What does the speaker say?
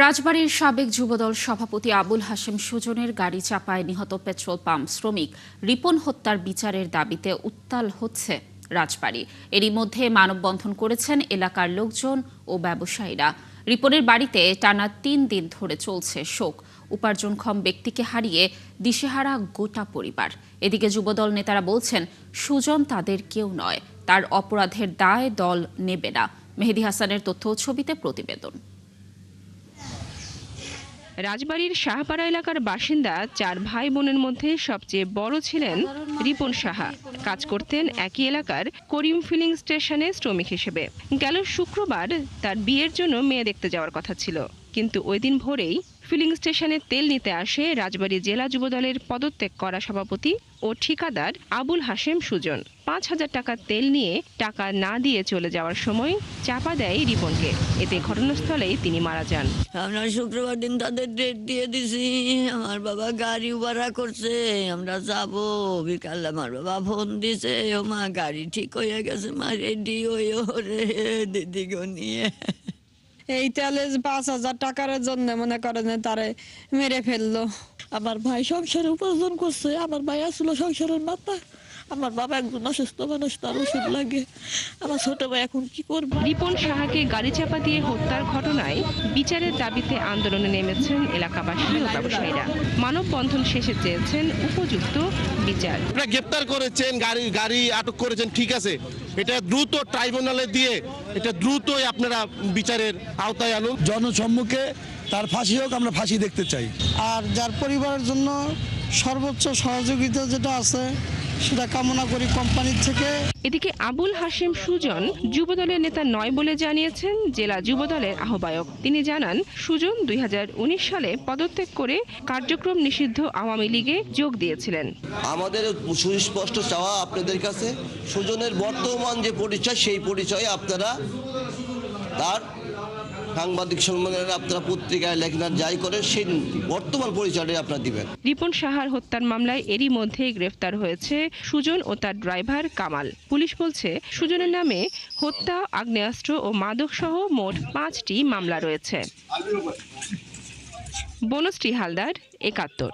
রাজবাড়ীর সাবেক যুবদল সভাপতি আবুল হাশেম সুজনের গাড়ি চাপায় নিহত পেট্রোল পাম্প শ্রমিক রিপন হত্যার বিচারের দাবিতে উত্তাল হচ্ছে রাজবাড়ী। এরই মধ্যে মানববন্ধন করেছেন এলাকার লোকজন ও ব্যবসায়ীরা। রিপনের বাড়িতে টানা ৩ দিন ধরে চলছে শোক। উপার্জনক্ষম ব্যক্তিকে হারিয়ে দিশেহারা গোটা পরিবার। এদিকে যুবদল নেতারা বলছেন সুজন তাদের কেউ নয়, তার অপরাধের দায় দল নেবে না। মেহেদী হাসানের তথ্য ও ছবিতে প্রতিবেদন। রাজবাড়ীর শাহপাড়া এলাকার বাসিন্দা ৪ ভাই বোনের মধ্যে সবচেয়ে বড় ছিলেন রিপন সাহা। কাজ করতেন একই এলাকার করিম ফিলিং স্টেশনে শ্রমিক হিসেবে। গেল শুক্রবার তার বিয়ের জন্য মেয়ে দেখতে যাওয়ার কথা ছিল, কিন্তু ওই দিন ভোরেই ফিলিং স্টেশনে তেল নিতে আসে রাজবাড়ী জেলা যুবদলের পদত্যাগ করা সভাপতি ও ঠিকাদার আবুল হাশেম সুজন। ৫,০০০ টাকা তেল নিয়ে টাকা না দিয়ে চলে যাওয়ার সময় চাপা দেয় রিপনকে। এতে ঘটনাস্থলেই তিনি মারা যান। আমরা শুক্রবার দিন তাদের ডেট দিয়ে দিছি। আমার বাবা গাড়ি ভাড়া করছে, আমরা যাব বিকালে। আমার বাবা ফোন দিছে, ও মা গাড়ি ঠিক হয়ে গেছে, মা রেডি হয়ে রে দিদিকে নিয়ে। এই তেলে ৫,০০০ টাকার জন্য মনে করেন তারে মেরে ফেললো। আমার ভাই সংসারে উপার্জন করছে, আমার ভাই আসলো সংসারের মাথা। আমার বাবা একজন অসুস্থ মানুষ, তার ওষুধ লাগে। আমার ছোট ভাই এখন কি করবে? রিপন সাহাকে গাড়ি চাপা দিয়ে হত্যার ঘটনায় বিচারের দাবিতে আন্দোলনে নেমেছেন এলাকাবাসী ও ব্যবসায়ীরা। মানববন্ধন শেষে চেয়েছেন উপযুক্ত বিচার। আপনারা গ্রেপ্তার করেছেন, গাড়ি আটক করেছেন, ঠিক আছে, এটা দ্রুত ট্রাইব্যুনালে দিয়ে এটা দ্রুতই আপনারা বিচারের আওতায় আনুন। জনসম্মুখে তার ফাঁসি হোক, আমরা ফাঁসি দেখতে চাই। আর যার পরিবারের জন্য সর্বোচ্চ সহযোগিতা যেটা আছে সেটা কামনা করি কোম্পানির থেকে। এদিকে আবুল হাশেম সুজন যুবদলের নেতা নয় বলে জানিয়েছেন জেলা যুবদলের আহ্বায়ক। তিনি জানান, সুজন ২০১৯ সালে পদত্যাগ করে কার্যক্রম নিষিদ্ধ আওয়ামী লীগে যোগ দিয়েছিলেন। আমাদের সুস্পষ্ট চাওয়া আপনাদের কাছে, সুজনের বর্তমান যে পরিচয়, সেই পরিচয়ে আপনারা তার সাংবাদিক সম্মেলনে আপনারা পত্রিকায় লেখনা যাই করে সেই বর্তমান পরিচয়টা আপনারা দিবেন। রিপন সাহার হত্যার মামলায় এরই মধ্যেই গ্রেফতার হয়েছে সুজন ও তার ড্রাইভার কামাল। পুলিশ বলছে সুজনের নামে হত্যা, আগ্নেয়াস্ত্র ও মাদক সহ মোট ৫টি মামলা রয়েছে। বনশ্রী হালদার, ৭১।